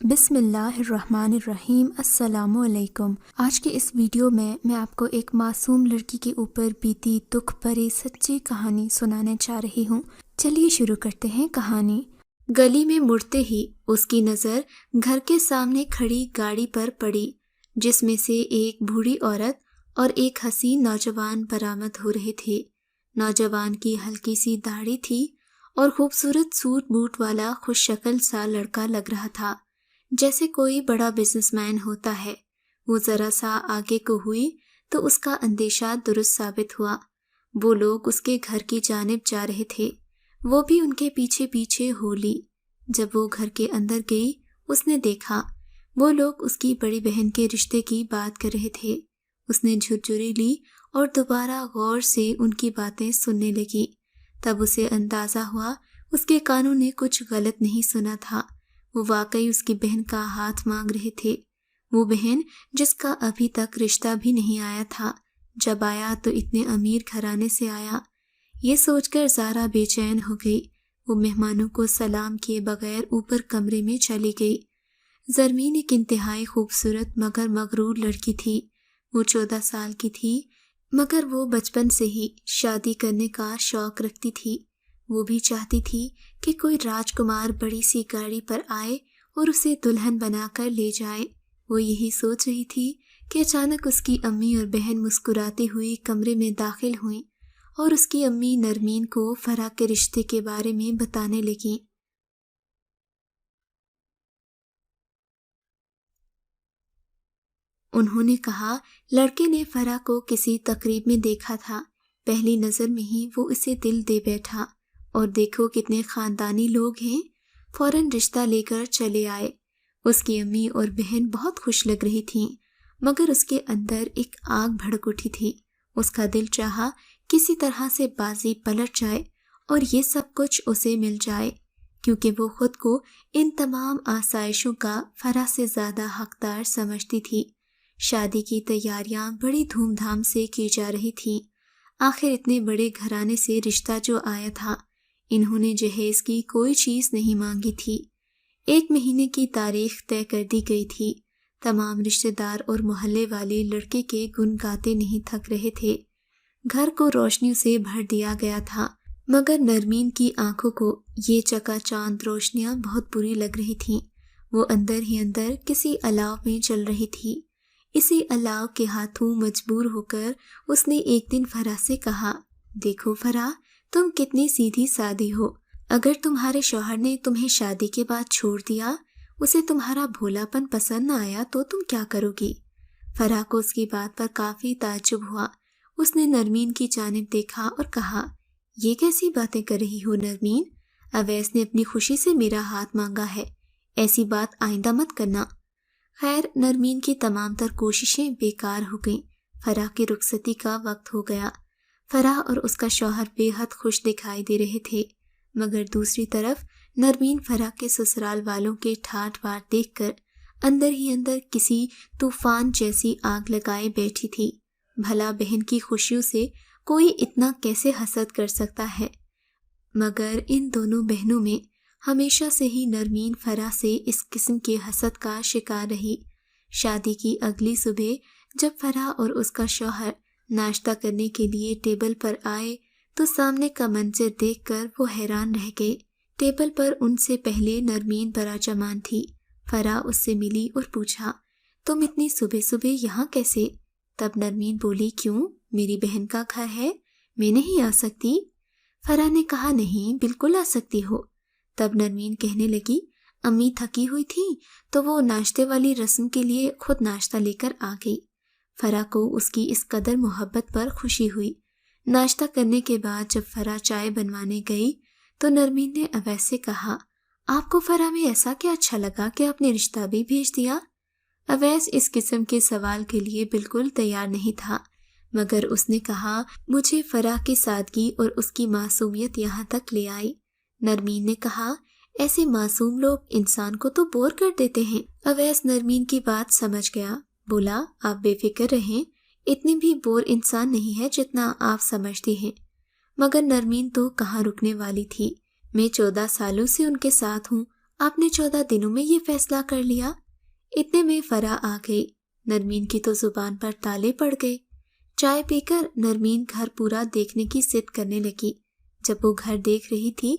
بسم اللہ الرحمن الرحیم۔ السلام علیکم۔ آج کے اس ویڈیو میں آپ کو ایک معصوم لڑکی کے اوپر بیتی دکھ بھری سچی کہانی سنانے چاہ رہی ہوں۔ چلیے شروع کرتے ہیں کہانی۔ گلی میں مڑتے ہی اس کی نظر گھر کے سامنے کھڑی گاڑی پر پڑی، جس میں سے ایک بوڑھی عورت اور ایک حسین نوجوان برآمد ہو رہے تھے۔ نوجوان کی ہلکی سی داڑھی تھی اور خوبصورت سوٹ بوٹ والا خوش شکل سا لڑکا لگ رہا تھا، جیسے کوئی بڑا بزنس مین ہوتا ہے۔ وہ ذرا سا آگے کو ہوئی تو اس کا اندیشہ درست ثابت ہوا۔ وہ لوگ اس کے گھر کی جانب جا رہے تھے، وہ بھی ان کے پیچھے پیچھے ہو لی۔ جب وہ گھر کے اندر گئی، اس نے دیکھا وہ لوگ اس کی بڑی بہن کے رشتے کی بات کر رہے تھے۔ اس نے جھرجھری لی اور دوبارہ غور سے ان کی باتیں سننے لگی۔ تب اسے اندازہ ہوا اس کے کانوں نے کچھ غلط نہیں سنا تھا۔ وہ واقعی اس کی بہن کا ہاتھ مانگ رہے تھے، وہ بہن جس کا ابھی تک رشتہ بھی نہیں آیا تھا، جب آیا تو اتنے امیر گھرانے سے آیا۔ یہ سوچ کر زارا بے چین ہو گئی۔ وہ مہمانوں کو سلام کیے بغیر اوپر کمرے میں چلی گئی۔ زرمین ایک انتہائی خوبصورت مگر مغرور لڑکی تھی۔ وہ 14 سال کی تھی، مگر وہ بچپن سے ہی شادی کرنے کا شوق رکھتی تھی۔ وہ بھی چاہتی تھی کہ کوئی راجکمار بڑی سی گاڑی پر آئے اور اسے دلہن بنا کر لے جائے۔ وہ یہی سوچ رہی تھی کہ اچانک اس کی امی اور بہن مسکراتی ہوئی کمرے میں داخل ہوئیں اور اس کی امی نرمین کو فرح کے رشتے کے بارے میں بتانے لگیں۔ انہوں نے کہا لڑکے نے فرح کو کسی تقریب میں دیکھا تھا، پہلی نظر میں ہی وہ اسے دل دے بیٹھا، اور دیکھو کتنے خاندانی لوگ ہیں، فوراً رشتہ لے کر چلے آئے۔ اس کی امی اور بہن بہت خوش لگ رہی تھیں، مگر اس کے اندر ایک آگ بھڑک اٹھی تھی۔ اس کا دل چاہا کسی طرح سے بازی پلٹ جائے اور یہ سب کچھ اسے مل جائے، کیونکہ وہ خود کو ان تمام آسائشوں کا فرح سے زیادہ حقدار سمجھتی تھی۔ شادی کی تیاریاں بڑی دھوم دھام سے کی جا رہی تھیں۔ آخر اتنے بڑے گھرانے سے رشتہ جو آیا تھا، انہوں نے جہیز کی کوئی چیز نہیں مانگی تھی۔ 1 مہینے کی تاریخ طے کر دی گئی تھی۔ تمام رشتہ دار اور محلے والے لڑکے کے گن گاتے نہیں تھک رہے تھے۔ گھر کو روشنیوں سے بھر دیا گیا تھا، مگر نرمین کی آنکھوں کو یہ چکا چاند روشنیاں بہت بری لگ رہی تھیں۔ وہ اندر ہی اندر کسی الاؤ میں جل رہی تھی۔ اسی الاؤ کے ہاتھوں مجبور ہو کر اس نے ایک دن فرح سے کہا، دیکھو فرح، تم کتنی سیدھی سادی ہو۔ اگر تمہارے شوہر نے تمہیں شادی کے بعد چھوڑ دیا، اسے تمہارا بھولا پن پسند نہ آیا تو تم کیا کرو گی؟ فرح کو اس کی بات پر کافی تعجب ہوا۔ اس نے نرمین کی جانب دیکھا اور کہا، یہ کیسی باتیں کر رہی ہو نرمین؟ اویس نے اپنی خوشی سے میرا ہاتھ مانگا ہے، ایسی بات آئندہ مت کرنا۔ خیر، نرمین کی تمام تر کوششیں بیکار ہو گئیں۔ فرح کی رخصتی کا وقت ہو گیا۔ فرح اور اس کا شوہر بے حد خوش دکھائی دے رہے تھے، مگر دوسری طرف نرمین فرح کے سسرال والوں کے ٹھاٹ بات دیکھ کر اندر ہی اندر کسی طوفان جیسی آگ لگائے بیٹھی تھی۔ بھلا بہن کی خوشیوں سے کوئی اتنا کیسے حسد کر سکتا ہے؟ مگر ان دونوں بہنوں میں ہمیشہ سے ہی نرمین فرح سے اس قسم کے حسد کا شکار رہی۔ شادی کی اگلی صبح جب فرح اور اس کا شوہر ناشتہ کرنے کے لیے ٹیبل پر آئے تو سامنے کا منظر دیکھ کر وہ حیران رہ گئے۔ ٹیبل پر ان سے پہلے نرمین براجمان تھی۔ فرح اس سے ملی اور پوچھا، تم اتنی صبح صبح یہاں کیسے؟ تب نرمین بولی، کیوں؟ میری بہن کا گھر ہے، میں نہیں آ سکتی؟ فرح نے کہا، نہیں، بالکل آ سکتی ہو۔ تب نرمین کہنے لگی، امی تھکی ہوئی تھی تو وہ ناشتے والی رسم کے لیے خود ناشتہ لے کر آ گئی۔ فرح کو اس کی اس قدر محبت پر خوشی ہوئی۔ ناشتہ کرنے کے بعد جب فرح چائے بنوانے گئی تو نرمین نے اویس سے کہا، آپ کو فرح میں ایسا کیا اچھا لگا کہ آپ نے رشتہ بھی بھیج دیا؟ اویس اس قسم کے سوال کے لیے بالکل تیار نہیں تھا، مگر اس نے کہا، مجھے فرح کی سادگی اور اس کی معصومیت یہاں تک لے آئی۔ نرمین نے کہا، ایسے معصوم لوگ انسان کو تو بور کر دیتے ہیں۔ اویس نرمین کی بات سمجھ گیا، بولا، آپ بے فکر رہیں، اتنی بھی بور انسان نہیں ہے جتنا آپ سمجھتی ہیں۔ مگر نرمین تو کہاں رکنے والی تھی۔ میں 14 سالوں سے ان کے ساتھ ہوں، آپ نے 14 دنوں میں یہ فیصلہ کر لیا؟ اتنے میں فرح آ گئی۔ نرمین کی تو زبان پر تالے پڑ گئے۔ چائے پی کر نرمین گھر پورا دیکھنے کی ضد کرنے لگی۔ جب وہ گھر دیکھ رہی تھی،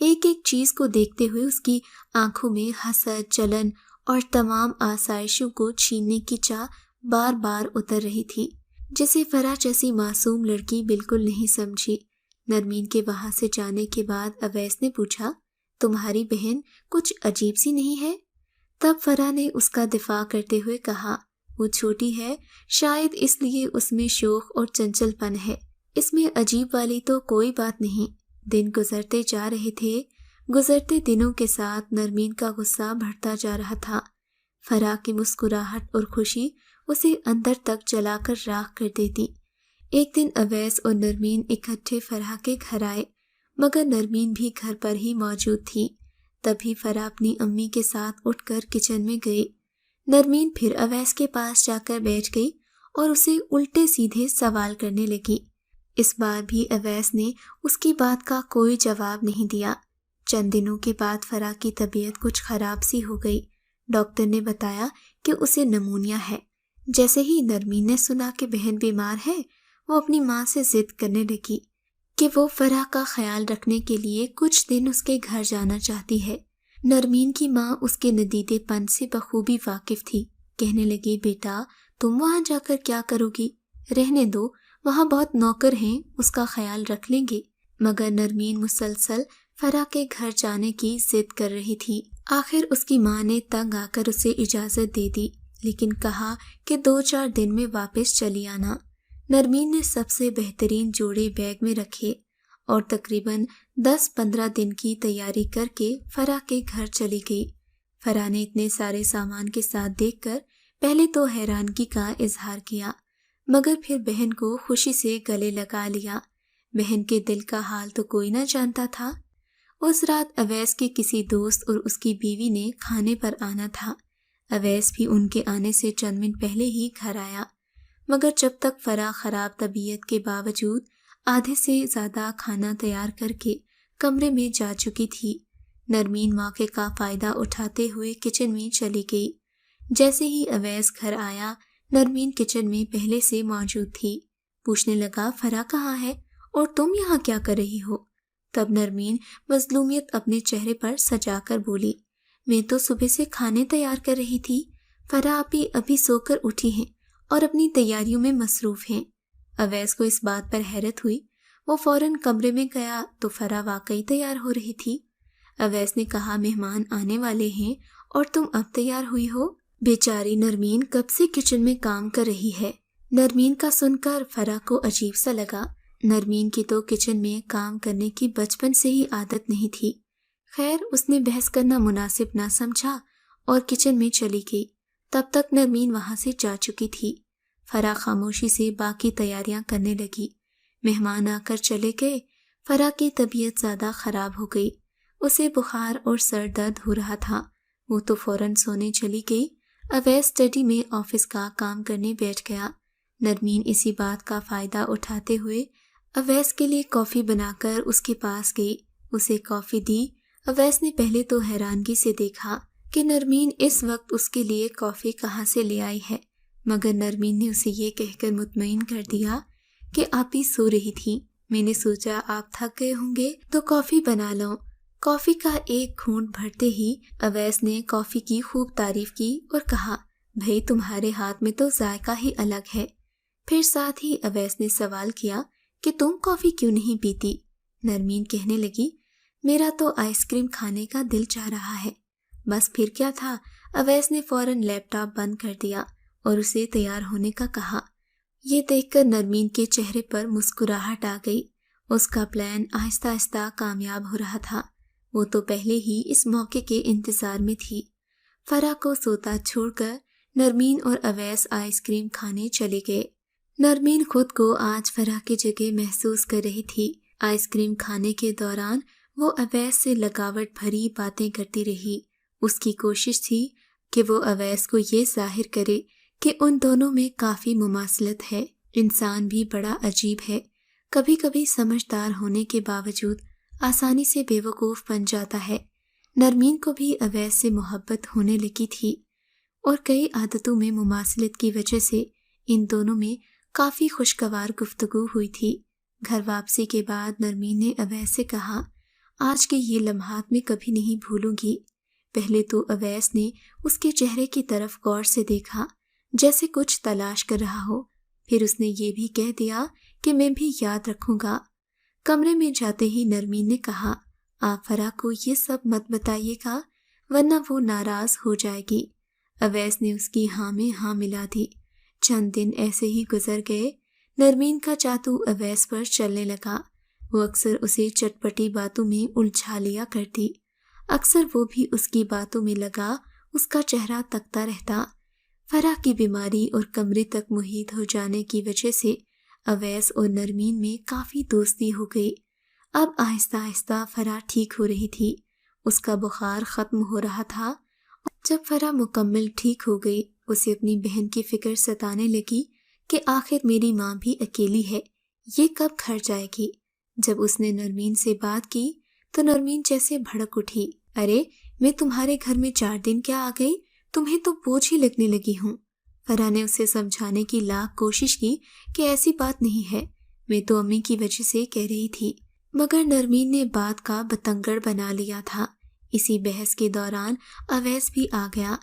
ایک ایک چیز کو دیکھتے ہوئے اس کی آنکھوں میں حسد، جلن اور تمام آسائشوں کو چھیننے کی چاہ بار بار اتر رہی تھی، جسے فرح جیسی معصوم لڑکی بالکل نہیں سمجھی۔ نرمین کے وہاں سے جانے کے بعد اویس نے پوچھا، تمہاری بہن کچھ عجیب سی نہیں ہے؟ تب فرح نے اس کا دفاع کرتے ہوئے کہا، وہ چھوٹی ہے، شاید اس لیے اس میں شوق اور چنچل پن ہے، اس میں عجیب والی تو کوئی بات نہیں۔ دن گزرتے جا رہے تھے۔ گزرتے دنوں کے ساتھ نرمین کا غصہ بڑھتا جا رہا تھا۔ فرح کی مسکراہٹ اور خوشی اسے اندر تک جلا کر راکھ کر دیتی۔ ایک دن اویس اور نرمین اکٹھے فرح کے گھر آئے، مگر نرمین بھی گھر پر ہی موجود تھی۔ تبھی فرح اپنی امی کے ساتھ اٹھ کر کچن میں گئی۔ نرمین پھر اویس کے پاس جا کر بیٹھ گئی اور اسے الٹے سیدھے سوال کرنے لگی۔ اس بار بھی اویس نے اس کی بات کا کوئی جواب نہیں دیا۔ چند دنوں کے بعد فرح کی طبیعت کچھ خراب سی ہو گئی۔ ڈاکٹر نے بتایا کہ اسے نمونیا ہے۔ جیسے ہی نرمین نے سنا کہ بہن بیمار ہے، وہ اپنی ماں سے ضد کرنے لگی کہ وہ فرح کا خیال رکھنے کے لیے کچھ دن اس کے گھر جانا چاہتی ہے۔ نرمین کی ماں اس کے ندیدے پن سے بخوبی واقف تھی۔ کہنے لگی، بیٹا تم وہاں جا کر کیا کرو گی؟ رہنے دو، وہاں بہت نوکر ہیں، اس کا خیال رکھ لیں گے۔ مگر نرمین مسلسل فرح کے گھر جانے کی ضد کر رہی تھی۔ آخر اس کی ماں نے تنگ آ کر اسے اجازت دے دی، لیکن کہا کہ 2-4 دن میں واپس چلی آنا۔ نرمین نے سب سے بہترین جوڑے بیگ میں رکھے اور تقریباً 10-15 دن کی تیاری کر کے فرح کے گھر چلی گئی۔ فرح نے اتنے سارے سامان کے ساتھ دیکھ کر پہلے تو حیرانگی کا اظہار کیا، مگر پھر بہن کو خوشی سے گلے لگا لیا۔ بہن کے دل کا حال تو کوئی نہ جانتا تھا۔ اس رات اویس کے کسی دوست اور اس کی بیوی نے کھانے پر آنا تھا۔ اویس بھی ان کے آنے سے چند منٹ پہلے ہی گھر آیا، مگر جب تک فرح خراب طبیعت کے باوجود آدھے سے زیادہ کھانا تیار کر کے کمرے میں جا چکی تھی۔ نرمین موقع کا فائدہ اٹھاتے ہوئے کچن میں چلی گئی۔ جیسے ہی اویس گھر آیا، نرمین کچن میں پہلے سے موجود تھی۔ پوچھنے لگا، فرح کہاں ہے اور تم یہاں کیا کر رہی ہو؟ تب نرمین مظلومیت اپنے چہرے پر سجا کر بولی، میں تو صبح سے کھانے تیار کر رہی تھی۔ فرح ابھی سو کر اٹھی ہیں اور اپنی تیاریوں میں مصروف ہیں۔ اویس کو اس بات پر حیرت ہوئی۔ وہ فوراً کمرے میں گیا تو فرح واقعی تیار ہو رہی تھی۔ اویس نے کہا، مہمان آنے والے ہیں اور تم اب تیار ہوئی ہو؟ بیچاری نرمین کب سے کچن میں کام کر رہی ہے۔ نرمین کا سن کر فرح کو عجیب سا لگا۔ نرمین کی تو کچن میں کام کرنے کی بچپن سے ہی عادت نہیں تھی۔ خیر، اس نے بحث کرنا مناسب نہ سمجھا اور کچن میں چلی گئی۔ تب تک نرمین وہاں سے جا چکی تھی۔ فرح خاموشی سے باقی تیاریاں کرنے لگی۔ مہمان آ کر چلے گئے۔ فرح کی طبیعت زیادہ خراب ہو گئی۔ اسے بخار اور سر درد ہو رہا تھا۔ وہ تو فوراً سونے چلی گئی۔ اویس اسٹڈی میں آفس کا کام کرنے بیٹھ گیا۔ نرمین اسی بات کا فائدہ اٹھاتے ہوئے اویس کے لیے کافی بنا کر اس کے پاس گئی۔ اسے کافی دی۔ اویس نے پہلے تو حیرانگی سے دیکھا کہ نرمین اس وقت اس کے لیے کافی کہاں سے لے آئی ہے، مگر نرمین نے اسے یہ کہہ کر مطمئن کر دیا کہ آپ ہی سو رہی تھی، میں نے سوچا آپ تھک گئے ہوں گے تو کافی بنا لوں۔ کافی کا ایک گھونٹ بھرتے ہی اویس نے کافی کی خوب تعریف کی اور کہا، بھئی تمہارے ہاتھ میں تو ذائقہ ہی الگ ہے۔ پھر ساتھ ہی اویس نے سوال کیا کہ تم کافی کیوں نہیں پیتی؟ نرمین کہنے لگی، میرا تو آئس کریم کھانے کا دل چاہ رہا ہے۔ بس پھر کیا تھا، اویس نے فوراً لیپ ٹاپ بند کر دیا اور اسے تیار ہونے کا کہا۔ یہ دیکھ کر نرمین کے چہرے پر مسکراہٹ آ گئی۔ اس کا پلان آہستہ آہستہ کامیاب ہو رہا تھا۔ وہ تو پہلے ہی اس موقع کے انتظار میں تھی۔ فرح کو سوتا چھوڑ کر نرمین اور اویس آئس کریم کھانے چلے گئے۔ نرمین خود کو آج فرح کی جگہ محسوس کر رہی تھی۔ آئس کریم کھانے کے دوران وہ اویس سے لگاوٹ بھری باتیں کرتی رہی۔ اس کی کوشش تھی کہ وہ اویس کو یہ ظاہر کرے کہ ان دونوں میں کافی مماثلت ہے۔ انسان بھی بڑا عجیب ہے، کبھی کبھی سمجھدار ہونے کے باوجود آسانی سے بے وقوف بن جاتا ہے۔ نرمین کو بھی اویس سے محبت ہونے لگی تھی اور کئی عادتوں میں مماثلت کی وجہ سے ان دونوں میں کافی خوشگوار گفتگو ہوئی تھی۔ گھر واپسی کے بعد نرمین نے اویس سے کہا، آج کے یہ لمحات میں کبھی نہیں بھولوں گی۔ پہلے تو اویس نے اس کے چہرے کی طرف غور سے دیکھا جیسے کچھ تلاش کر رہا ہو، پھر اس نے یہ بھی کہہ دیا کہ میں بھی یاد رکھوں گا۔ کمرے میں جاتے ہی نرمین نے کہا، آپ فرح کو یہ سب مت بتائیے گا ورنہ وہ ناراض ہو جائے گی۔ اویس نے اس کی ہاں میں ہاں ملا دی۔ چند دن ایسے ہی گزر گئے۔ نرمین کا جادو اویس پر چلنے لگا۔ وہ اکثر اسے چٹپٹی باتوں میں الجھا لیا کرتی، اکثر وہ بھی اس کی باتوں میں لگا اس کا چہرہ تکتا رہتا۔ فرح کی بیماری اور کمرے تک محیط ہو جانے کی وجہ سے اویس اور نرمین میں کافی دوستی ہو گئی۔ اب آہستہ آہستہ فرح ٹھیک ہو رہی تھی، اس کا بخار ختم ہو رہا تھا۔ جب فرح مکمل ٹھیک ہو گئی، اسے اپنی بہن کی فکر ستانے لگی کہ آخر میری ماں بھی اکیلی ہے، یہ کب گھر جائے گی۔ جب اس نے نرمین سے بات کی تو نرمین جیسے بھڑک اٹھی، ارے میں تمہارے گھر میں 4 دن کیا آ گئی، تمہیں تو بوجھ ہی لگنے لگی ہوں۔ فرح نے اسے سمجھانے کی لاکھ کوشش کی کہ ایسی بات نہیں ہے، میں تو امی کی وجہ سے کہہ رہی تھی، مگر نرمین نے بات کا بتنگڑ بنا لیا تھا۔ اسی بحث کے دوران اویس بھی آ گیا۔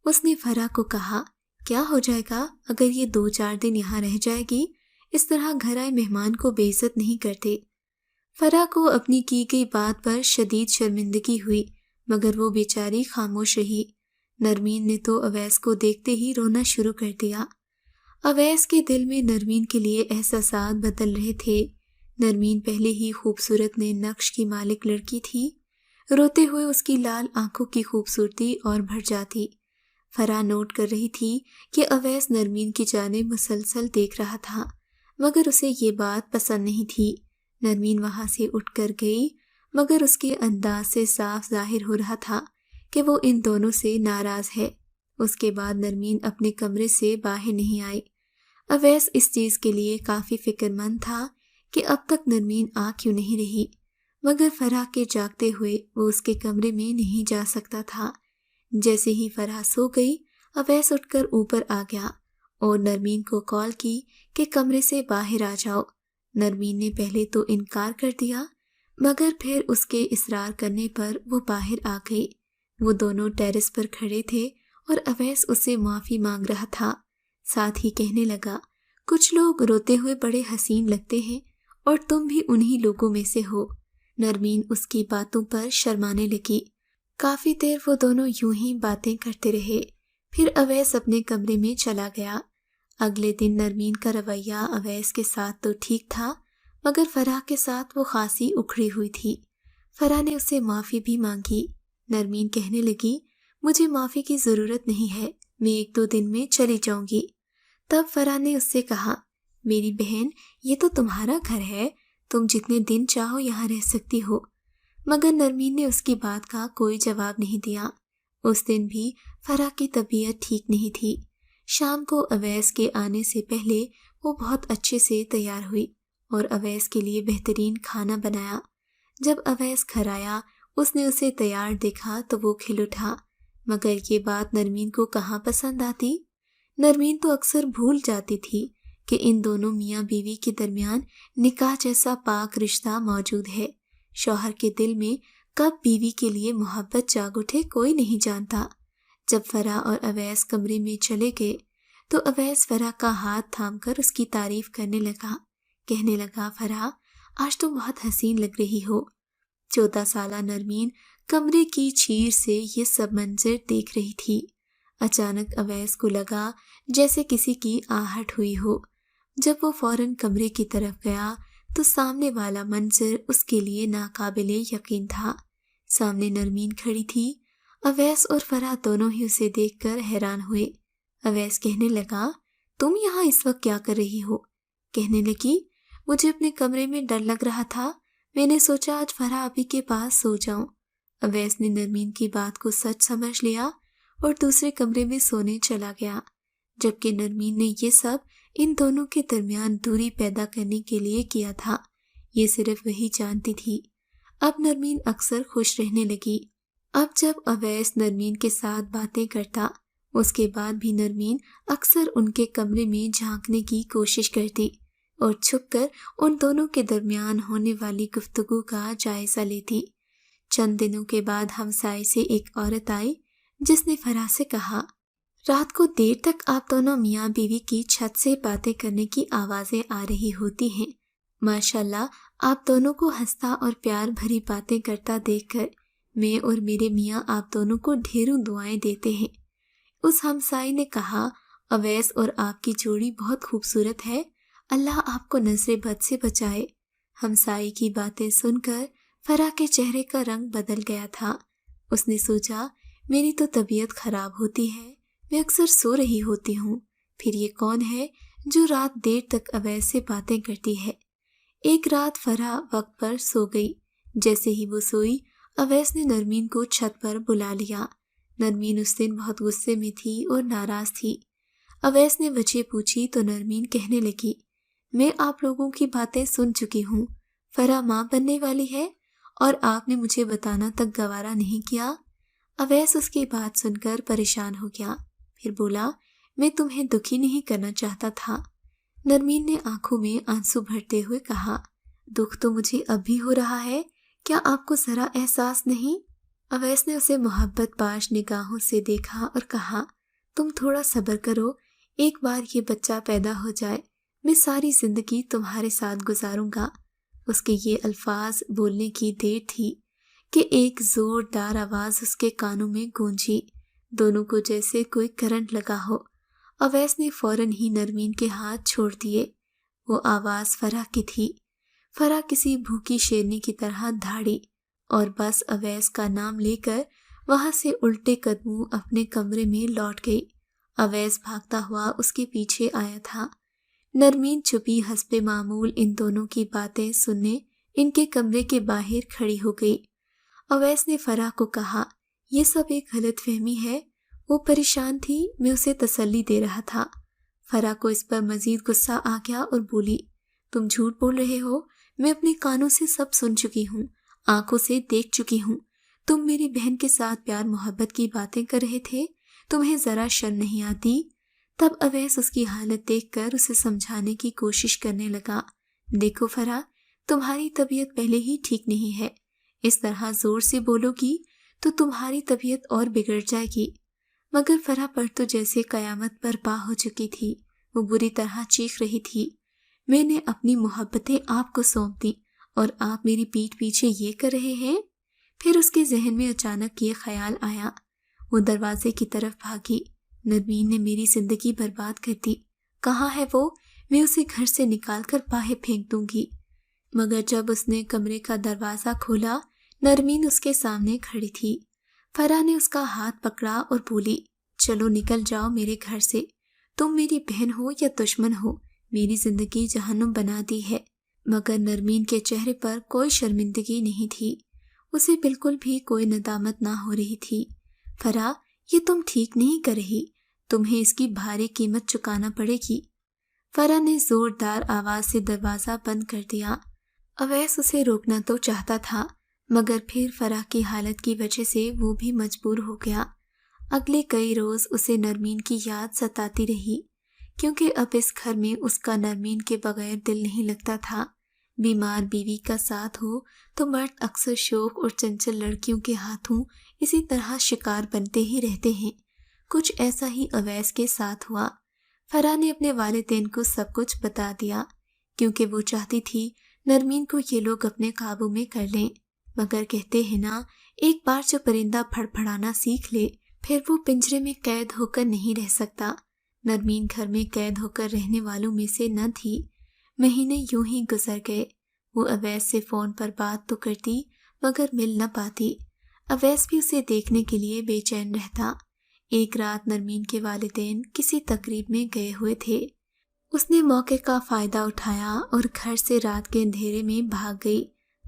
اس نے فرح کو کہا، کیا ہو جائے گا اگر یہ 2-4 دن یہاں رہ جائے گی، اس طرح گھر آئے مہمان کو بے عزت نہیں کرتے۔ فرح کو اپنی کی گئی بات پر شدید شرمندگی ہوئی، مگر وہ بیچاری خاموش رہی۔ نرمین نے تو اویس کو دیکھتے ہی رونا شروع کر دیا۔ اویس کے دل میں نرمین کے لیے احساسات بدل رہے تھے۔ نرمین پہلے ہی خوبصورت نئے نقش کی مالک لڑکی تھی، روتے ہوئے اس کی لال آنکھوں کی خوبصورتی اور بڑھ جاتی۔ فرح نوٹ کر رہی تھی کہ اویس نرمین کی جانب مسلسل دیکھ رہا تھا، مگر اسے یہ بات پسند نہیں تھی۔ نرمین وہاں سے اٹھ کر گئی، مگر اس کے انداز سے صاف ظاہر ہو رہا تھا کہ وہ ان دونوں سے ناراض ہے۔ اس کے بعد نرمین اپنے کمرے سے باہر نہیں آئی۔ اویس اس چیز کے لیے کافی فکر مند تھا کہ اب تک نرمین آ کیوں نہیں رہی، مگر فرح کے جاگتے ہوئے وہ اس کے کمرے میں نہیں جا سکتا تھا۔ جیسے ہی فرح سو گئی، اویس اٹھ کر اوپر آ گیا اور نرمین کو کال کی کہ کمرے سے باہر آ جاؤ۔ نرمین نے پہلے تو انکار کر دیا، مگر پھر اس کے اصرار کرنے پر وہ باہر آ گئی۔ وہ دونوں ٹیرس پر کھڑے تھے اور اویس اس سے معافی مانگ رہا تھا، ساتھ ہی کہنے لگا، کچھ لوگ روتے ہوئے بڑے حسین لگتے ہیں اور تم بھی انہی لوگوں میں سے ہو۔ نرمین اس کی باتوں پر شرمانے لگی۔ کافی دیر وہ دونوں یوں ہی باتیں کرتے رہے، پھر اویس اپنے کمرے میں چلا گیا۔ اگلے دن نرمین کا رویہ اویس کے ساتھ تو ٹھیک تھا، مگر فرح کے ساتھ وہ خاصی اکھڑی ہوئی تھی۔ فرح نے اس سے معافی بھی مانگی۔ نرمین کہنے لگی، مجھے معافی کی ضرورت نہیں ہے، میں 1-2 دن میں چلی جاؤں گی۔ تب فرح نے اس سے کہا، میری بہن، یہ تو تمہارا گھر ہے، تم جتنے دن چاہو یہاں رہ سکتی ہو۔ مگر نرمین نے اس کی بات کا کوئی جواب نہیں دیا۔ اس دن بھی فرح کی طبیعت ٹھیک نہیں تھی۔ شام کو اویس کے آنے سے پہلے وہ بہت اچھے سے تیار ہوئی اور اویس کے لیے بہترین کھانا بنایا۔ جب اویس گھر آیا، اس نے اسے تیار دیکھا تو وہ کھل اٹھا، مگر یہ بات نرمین کو کہاں پسند آتی۔ نرمین تو اکثر بھول جاتی تھی کہ ان دونوں میاں بیوی کے درمیان نکاح جیسا پاک رشتہ موجود ہے۔ شوہر کے دل میں کب بیوی کے لیے محبت جاگ اٹھے کوئی نہیں جانتا۔ جب فرح اور اویس کمرے میں چلے گئے تو اویس فرح کا ہاتھ تھام کر اس کی تعریف کرنے لگا، کہنے لگا، فرح آج تو بہت حسین لگ رہی ہو۔ 14 سالہ نرمین کمرے کی چیر سے یہ سب منظر دیکھ رہی تھی۔ اچانک اویس کو لگا جیسے کسی کی آہٹ ہوئی ہو۔ جب وہ فوراً کمرے کی طرف گیا تو سامنے والا منظر اس کے لیے ناقابل یقین تھا۔ سامنے نرمین کھڑی تھی۔ اویس اور فرح دونوں ہی اسے دیکھ کر حیران ہوئے۔ اویس کہنے لگا، تم یہاں اس وقت کیا کر رہی ہو؟ کہنے لگی، مجھے اپنے کمرے میں ڈر لگ رہا تھا، میں نے سوچا آج فرح ابھی کے پاس سو جاؤں۔ اویس نے نرمین کی بات کو سچ سمجھ لیا اور دوسرے کمرے میں سونے چلا گیا، جبکہ نرمین نے یہ سب ان دونوں کے درمیان دوری پیدا کرنے کے لیے کیا تھا۔ یہ صرف وہی جانتی تھی۔ اب نرمین اکثر خوش رہنے لگی۔ اب جب اویس نرمین کے ساتھ باتیں کرتا، اس کے بعد بھی نرمین اکثر ان کے کمرے میں جھانکنے کی کوشش کرتی اور چھپ کر ان دونوں کے درمیان ہونے والی گفتگو کا جائزہ لیتی۔ چند دنوں کے بعد ہمسائے سے ایک عورت آئی جس نے فرح سے کہا، رات کو دیر تک آپ دونوں میاں بیوی کی چھت سے باتیں کرنے کی آوازیں آ رہی ہوتی ہیں۔ ماشاءاللہ آپ دونوں کو ہنستا اور پیار بھری باتیں کرتا دیکھ کر میں اور میرے میاں آپ دونوں کو ڈھیروں دعائیں دیتے ہیں۔ اس ہمسائے نے کہا، اویس اور آپ کی جوڑی بہت خوبصورت ہے، اللہ آپ کو نظر بد سے بچائے۔ ہمسائے کی باتیں سن کر فرح کے چہرے کا رنگ بدل گیا تھا۔ اس نے سوچا، میری تو طبیعت خراب ہوتی ہے، میں اکثر سو رہی ہوتی ہوں، پھر یہ کون ہے جو رات دیر تک اویس سے باتیں کرتی ہے۔ ایک رات فرح وقت پر سو گئی۔ جیسے ہی وہ سوئی، اویس نے نرمین کو چھت پر بلا لیا۔ نرمین اس دن بہت غصے میں تھی اور ناراض تھی۔ اویس نے وجہ پوچھی تو نرمین کہنے لگی، میں آپ لوگوں کی باتیں سن چکی ہوں، فرح ماں بننے والی ہے اور آپ نے مجھے بتانا تک گوارا نہیں کیا۔ اویس اس کی بات سن کر پریشان ہو گیا، پھر بولا، میں تمہیں دکھی نہیں کرنا چاہتا تھا۔ نرمین نے آنکھوں میں آنسو بھرتے ہوئے کہا، دکھ تو مجھے اب بھی ہو رہا ہے، کیا آپ کو ذرا احساس نہیں؟ اویس نے اسے محبت باش نگاہوں سے دیکھا اور کہا، تم تھوڑا صبر کرو، ایک بار یہ بچہ پیدا ہو جائے، میں ساری زندگی تمہارے ساتھ گزاروں گا۔ اس کے یہ الفاظ بولنے کی دیر تھی کہ ایک زوردار آواز اس کے کانوں میں گونجی، دونوں کو جیسے کوئی کرنٹ لگا ہو۔ اویس نے فوراً ہی نرمین کے ہاتھ چھوڑ دیے۔ وہ آواز فرح کی تھی۔ فرح کسی بھوکی شیرنی کی طرح دھاڑی اور بس اویس کا نام لے کر وہاں سے الٹے قدموں اپنے کمرے میں لوٹ گئی۔ اویس بھاگتا ہوا اس کے پیچھے آیا تھا۔ نرمین چھپی حسب معمول ان دونوں کی باتیں سننے ان کے کمرے کے باہر کھڑی ہو گئی۔ اویس نے فرح کو کہا، یہ سب ایک غلط فہمی ہے، وہ پریشان تھی، میں اسے تسلی دے رہا تھا۔ فرح کو اس پر مزید غصہ آ گیا اور بولی، تم جھوٹ بول رہے ہو، میں اپنے کانوں سے سب سن چکی ہوں، آنکھوں سے دیکھ چکی ہوں، تم میری بہن کے ساتھ پیار محبت کی باتیں کر رہے تھے، تمہیں ذرا شرم نہیں آتی؟ تب اویس اس کی حالت دیکھ کر اسے سمجھانے کی کوشش کرنے لگا، دیکھو فرح، تمہاری طبیعت پہلے ہی ٹھیک نہیں ہے، اس طرح زور سے بولو گی تو تمہاری طبیعت اور بگڑ جائے گی۔ مگر فرح پر تو جیسے قیامت برپا ہو چکی تھی، وہ بری طرح چیخ رہی تھی، میں نے اپنی محبتیں آپ کو سونپ دیں اور آپ میری پیٹھ پیچھے یہ کر رہے ہیں؟ پھر اس کے ذہن میں اچانک یہ خیال آیا، وہ دروازے کی طرف بھاگی، نرمین نے میری زندگی برباد کر دی، کہاں ہے وہ؟ میں اسے گھر سے نکال کر باہر پھینک دوں گی۔ مگر جب اس نے کمرے کا دروازہ کھولا، نرمین اس کے سامنے کھڑی تھی۔ فرح نے اس کا ہاتھ پکڑا اور بولی، چلو نکل جاؤ میرے گھر سے، تم میری بہن ہو یا دشمن ہو، میری زندگی جہنم بنا دی ہے۔ مگر نرمین کے چہرے پر کوئی شرمندگی نہیں تھی، اسے بالکل بھی کوئی ندامت نہ ہو رہی تھی۔ فرح، یہ تم ٹھیک نہیں کر رہی، تمہیں اس کی بھاری قیمت چکانا پڑے گی۔ فرح نے زوردار آواز سے دروازہ بند کر دیا۔ اویس اسے روکنا تو چاہتا تھا، مگر پھر فرح کی حالت کی وجہ سے وہ بھی مجبور ہو گیا۔ اگلے کئی روز اسے نرمین کی یاد ستاتی رہی، کیونکہ اب اس گھر میں اس کا نرمین کے بغیر دل نہیں لگتا تھا۔ بیمار بیوی کا ساتھ ہو تو مرد اکثر شوق اور چنچل لڑکیوں کے ہاتھوں اسی طرح شکار بنتے ہی رہتے ہیں۔ کچھ ایسا ہی اویس کے ساتھ ہوا۔ فرح نے اپنے والدین کو سب کچھ بتا دیا، کیونکہ وہ چاہتی تھی نرمین کو یہ لوگ اپنے قابو میں کر لیں، مگر کہتے ہیں نا، ایک بار جو پرندہ پھڑ پھڑانا سیکھ لے پھر وہ پنجرے میں قید ہو کر نہیں رہ سکتا۔ نرمین گھر میں قید ہو کر رہنے والوں میں سے نہ تھی۔ مہینے یوں ہی گزر گئے، وہ اویس سے فون پر بات تو کرتی مگر مل نہ پاتی۔ اویس بھی اسے دیکھنے کے لیے بے چین رہتا۔ ایک رات نرمین کے والدین کسی تقریب میں گئے ہوئے تھے، اس نے موقع کا فائدہ اٹھایا اور گھر سے رات کے اندھیرے میں بھاگ گئی۔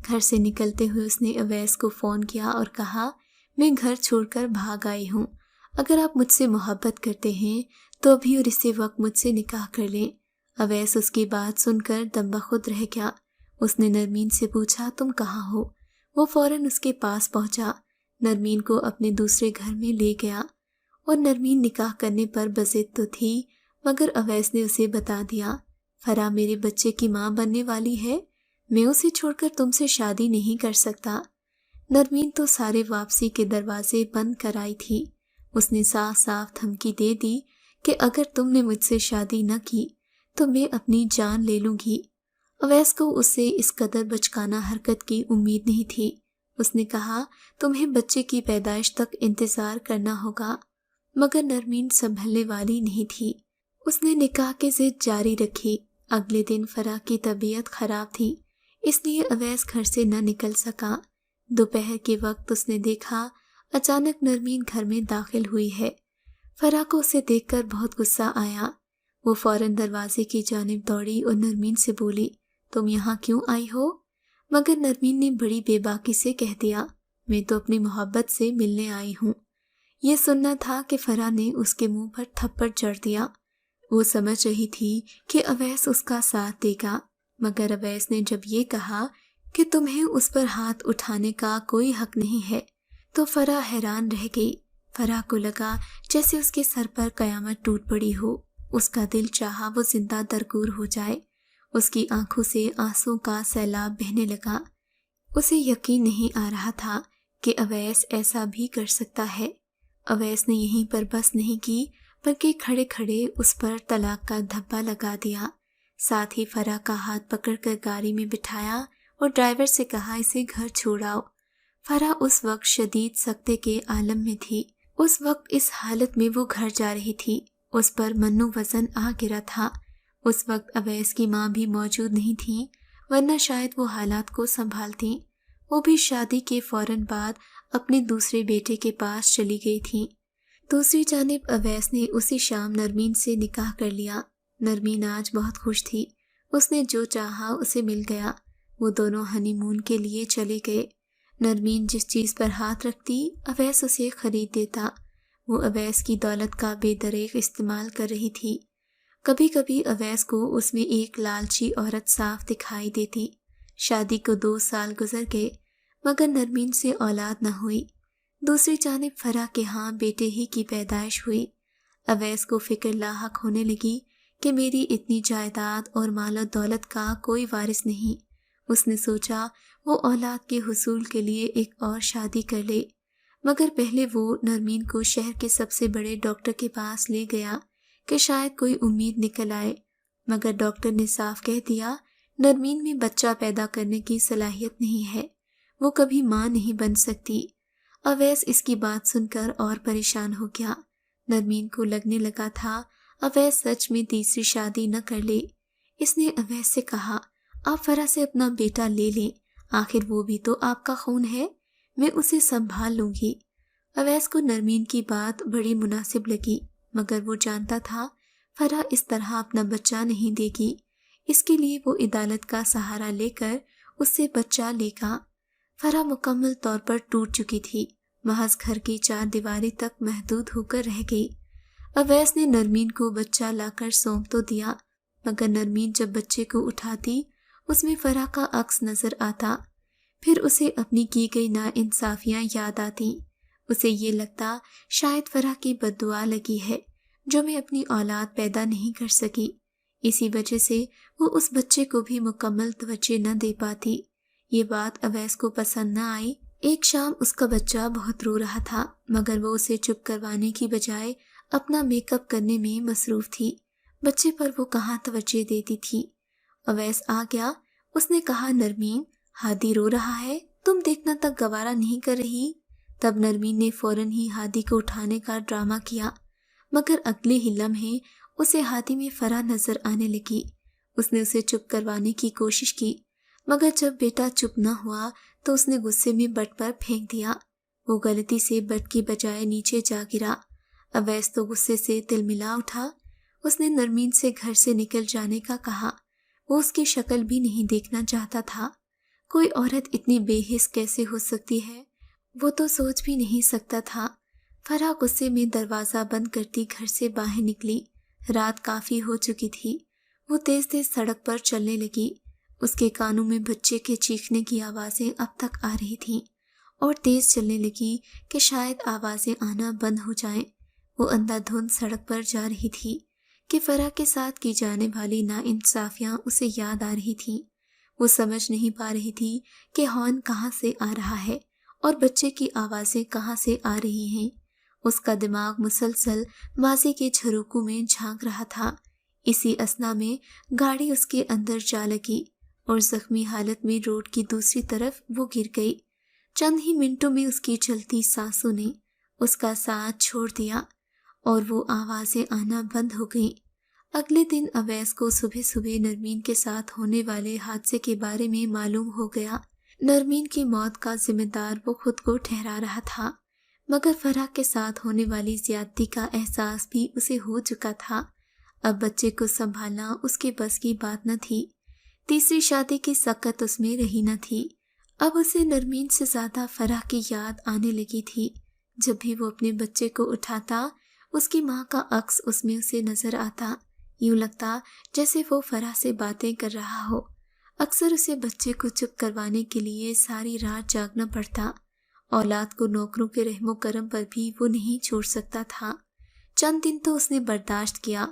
گھر سے نکلتے ہوئے اس نے اویس کو فون کیا اور کہا، میں گھر چھوڑ کر بھاگ آئی ہوں، اگر آپ مجھ سے محبت کرتے ہیں تو ابھی اور اسی وقت مجھ سے نکاح کر لیں۔ اویس اس کی بات سن کر دم بخود رہ گیا۔ اس نے نرمین سے پوچھا، تم کہاں ہو؟ وہ فوراً اس کے پاس پہنچا۔ نرمین کو اپنے دوسرے گھر میں لے گیا اور نرمین نکاح کرنے پر بضد تو تھی، مگر اویس نے اسے بتا دیا، فرح میرے بچے کی ماں بننے والی ہے، میں اسے چھوڑ کر تم سے شادی نہیں کر سکتا۔ نرمین تو سارے واپسی کے دروازے بند کر آئی تھی۔ اس نے صاف صاف دھمکی دے دی کہ اگر تم نے مجھ سے شادی نہ کی تو میں اپنی جان لے لوں گی۔ اویس کو اس سے اس قدر بچکانہ حرکت کی امید نہیں تھی۔ اس نے کہا تمہیں بچے کی پیدائش تک انتظار کرنا ہوگا، مگر نرمین سنبھلنے والی نہیں تھی۔ اس نے نکاح کی ضد جاری رکھی۔ اگلے دن فرح کی طبیعت خراب تھی، اس لیے اویس گھر سے نہ نکل سکا۔ دوپہر کے وقت اس نے دیکھا اچانک نرمین گھر میں داخل ہوئی ہے۔ فرح کو اسے دیکھ کر بہت غصہ آیا۔ وہ فوراً دروازے کی جانب دوڑی اور نرمین سے بولی، تم یہاں کیوں آئی ہو؟ مگر نرمین نے بڑی بے باکی سے کہہ دیا، میں تو اپنی محبت سے ملنے آئی ہوں۔ یہ سننا تھا کہ فرح نے اس کے منہ پر تھپڑ جڑ دیا۔ وہ سمجھ رہی تھی کہ اویس اس کا ساتھ دے گا، مگر اویس نے جب یہ کہا کہ تمہیں اس پر ہاتھ اٹھانے کا کوئی حق نہیں ہے تو فرح حیران رہ گئی۔ فرح کو لگا جیسے اس کے سر پر قیامت ٹوٹ پڑی ہو۔ اس کا دل چاہا وہ زندہ درگور ہو جائے۔ اس کی آنکھوں سے آنسوں کا سیلاب بہنے لگا۔ اسے یقین نہیں آ رہا تھا کہ اویس ایسا بھی کر سکتا ہے۔ اویس نے یہیں پر بس نہیں کی بلکہ کھڑے کھڑے اس پر طلاق کا دھبا لگا دیا۔ ساتھ ہی فرح کا ہاتھ پکڑ کر گاڑی میں بٹھایا اور ڈرائیور سے کہا اسے گھر چھوڑاؤ۔ فرح اس وقت شدید سکتے کے عالم میں تھی۔ اس وقت اس حالت میں وہ گھر جا رہی تھی۔ اس پر منو وزن آ گرا تھا۔ اس وقت اویس کی ماں بھی موجود نہیں تھی، ورنہ شاید وہ حالات کو سنبھالتی۔ وہ بھی شادی کے فوراً بعد اپنے دوسرے بیٹے کے پاس چلی گئی تھی۔ دوسری جانب اویس نے اسی شام نرمین سے نکاح کر لیا۔ نرمین آج بہت خوش تھی۔ اس نے جو چاہا اسے مل گیا۔ وہ دونوں ہنی مون کے لیے چلے گئے۔ نرمین جس چیز پر ہاتھ رکھتی اویس اسے خرید دیتا۔ وہ اویس کی دولت کا بے دریغ استعمال کر رہی تھی۔ کبھی کبھی اویس کو اس میں ایک لالچی عورت صاف دکھائی دیتی۔ شادی کو 2 سال گزر گئے، مگر نرمین سے اولاد نہ ہوئی۔ دوسری جانب فرح کے ہاں بیٹے ہی کی پیدائش ہوئی۔ اویس کو فکر لاحق ہونے لگی کہ میری اتنی جائیداد اور مال و دولت کا کوئی وارث نہیں۔ اس نے سوچا وہ اولاد کے حصول کے لیے ایک اور شادی کر لے، مگر پہلے وہ نرمین کو شہر کے سب سے بڑے ڈاکٹر کے پاس لے گیا کہ شاید کوئی امید نکل آئے، مگر ڈاکٹر نے صاف کہہ دیا نرمین میں بچہ پیدا کرنے کی صلاحیت نہیں ہے، وہ کبھی ماں نہیں بن سکتی۔ اویس اس کی بات سن کر اور پریشان ہو گیا۔ نرمین کو لگنے لگا تھا اویس سچ میں تیسری شادی نہ کر لے۔ اس نے اویس سے کہا آپ فرح سے اپنا بیٹا لے لیں، آخر وہ بھی تو آپ کا خون ہے، میں اسے سنبھال لوں گی۔ اویس کو نرمین کی بات بڑی مناسب لگی، مگر وہ جانتا تھا فرح اس طرح اپنا بچہ نہیں دے گی۔ اس کے لیے وہ عدالت کا سہارا لے کر اس سے بچہ لے گا۔ فرح مکمل طور پر ٹوٹ چکی تھی، محض گھر کی 4 دیواری تک محدود ہو کر رہ گئی۔ اویس نے نرمین کو بچہ لا کر سونپ تو دیا، مگر نرمین جب بچے کو اٹھاتی اس میں فرح کا عکس نظر آتا۔ پھر اسے اپنی کی گئی ناانصافیاں یاد آتی۔ اسے یہ لگتا شاید فرح کی بد دعا لگی ہے جو میں اپنی اولاد پیدا نہیں کر سکی، اسی وجہ سے وہ اس بچے کو بھی مکمل توجہ نہ دے پاتی۔ یہ بات اویس کو پسند نہ آئی۔ ایک شام اس کا بچہ بہت رو رہا تھا، مگر وہ اسے چپ کروانے کی بجائے اپنا میک اپ کرنے میں مصروف تھی۔ بچے پر وہ کہاں توجہ دیتی تھی۔ اویس آ گیا۔ اس نے کہا نرمین، ہادی رو رہا ہے، تم دیکھنا تک گوارا نہیں کر رہی؟ تب نرمین نے فوراً ہی ہادی کو اٹھانے کا ڈرامہ کیا، مگر اگلے ہی لمحے اسے ہادی میں فرح نظر آنے لگی۔ اس نے اسے چپ کروانے کی کوشش کی، مگر جب بیٹا چپ نہ ہوا تو اس نے غصے میں بٹ پر پھینک دیا۔ وہ غلطی سے بٹ کی بجائے نیچے جا گرا۔ اویس تو غصے سے تلملا اٹھا۔ اس نے نرمین سے گھر سے نکل جانے کا کہا۔ وہ اس کی شکل بھی نہیں دیکھنا چاہتا تھا۔ کوئی عورت اتنی بے حس کیسے ہو سکتی ہے، وہ تو سوچ بھی نہیں سکتا تھا۔ فرح غصے میں دروازہ بند کرتی گھر سے باہر نکلی۔ رات کافی ہو چکی تھی۔ وہ تیز تیز سڑک پر چلنے لگی۔ اس کے کانوں میں بچے کے چیخنے کی آوازیں اب تک آ رہی تھیں اور تیز چلنے لگی کہ شاید آوازیں آنا بند ہو جائیں۔ وہ اندھا دھند سڑک پر جا رہی تھی کہ فرح کے ساتھ کی جانے والی ناانصافیاں اسے یاد آ رہی تھیں۔ وہ سمجھ نہیں پا رہی تھی کہ ہارن کہاں سے آ رہا ہے اور بچے کی آوازیں کہاں سے آ رہی ہیں۔ اس کا دماغ مسلسل ماضی کے جھروکوں میں جھانک رہا تھا۔ اسی اثنا میں گاڑی اس کے اندر جا لگی اور زخمی حالت میں روڈ کی دوسری طرف وہ گر گئی۔ چند ہی منٹوں میں اس کی چلتی سانسوں نے اس کا ساتھ چھوڑ دیا اور وہ آوازیں آنا بند ہو گئیں۔ اگلے دن اویس کو صبح صبح نرمین کے ساتھ ہونے والے حادثے کے بارے میں معلوم ہو گیا۔ نرمین کی موت کا ذمہ دار وہ خود کو ٹھہرا رہا تھا، مگر فرح کے ساتھ ہونے والی زیادتی کا احساس بھی اسے ہو چکا تھا۔ اب بچے کو سنبھالنا اس کے بس کی بات نہ تھی۔ تیسری شادی کی سکت اس میں رہی نہ تھی۔ اب اسے نرمین سے زیادہ فرح کی یاد آنے لگی تھی۔ جب بھی وہ اپنے بچے کو اٹھاتا، اس کی ماں کا عکس اس میں اسے نظر آتا۔ یوں لگتا جیسے وہ فرح سے باتیں کر رہا ہو۔ اکثر اسے بچے کو چپ کروانے کے لیے ساری رات جاگنا پڑتا۔ اولاد کو نوکروں کے رحم و کرم پر بھی وہ نہیں چھوڑ سکتا تھا۔ چند دن تو اس نے برداشت کیا،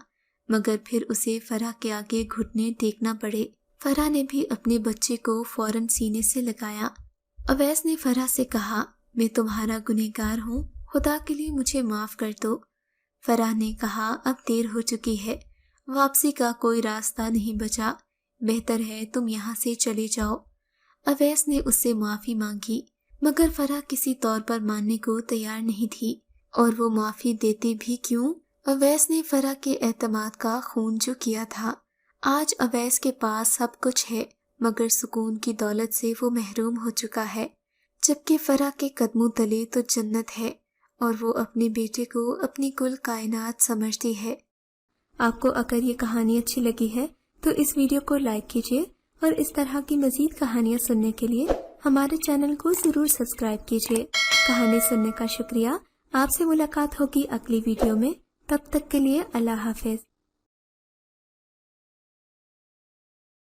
مگر پھر اسے فرح کے آگے گھٹنے ٹیکنا پڑے۔ فرح نے بھی اپنے بچے کو فوراً سینے سے لگایا۔ اویس نے فرح سے کہا، میں تمہارا گنہگار ہوں، خدا کے لیے مجھے معاف کر دو۔ فرح نے کہا، اب دیر ہو چکی ہے، واپسی کا کوئی راستہ نہیں بچا، بہتر ہے تم یہاں سے چلے جاؤ۔ اویس نے اس سے معافی مانگی، مگر فرح کسی طور پر ماننے کو تیار نہیں تھی، اور وہ معافی دیتے بھی کیوں؟ اویس نے فرح کے اعتماد کا خون جو کیا تھا۔ آج اویس کے پاس سب کچھ ہے، مگر سکون کی دولت سے وہ محروم ہو چکا ہے، جبکہ فرح کے قدموں تلے تو جنت ہے، اور وہ اپنے بیٹے کو اپنی کل کائنات سمجھتی ہے۔ آپ کو اگر یہ کہانی اچھی لگی ہے تو اس ویڈیو کو لائک کیجیے، اور اس طرح کی مزید کہانیاں سننے کے لیے ہمارے چینل کو ضرور سبسکرائب کیجیے۔ کہانی سننے کا شکریہ۔ آپ سے ملاقات ہوگی اگلی ویڈیو میں، تب تک کے لیے اللہ حافظ۔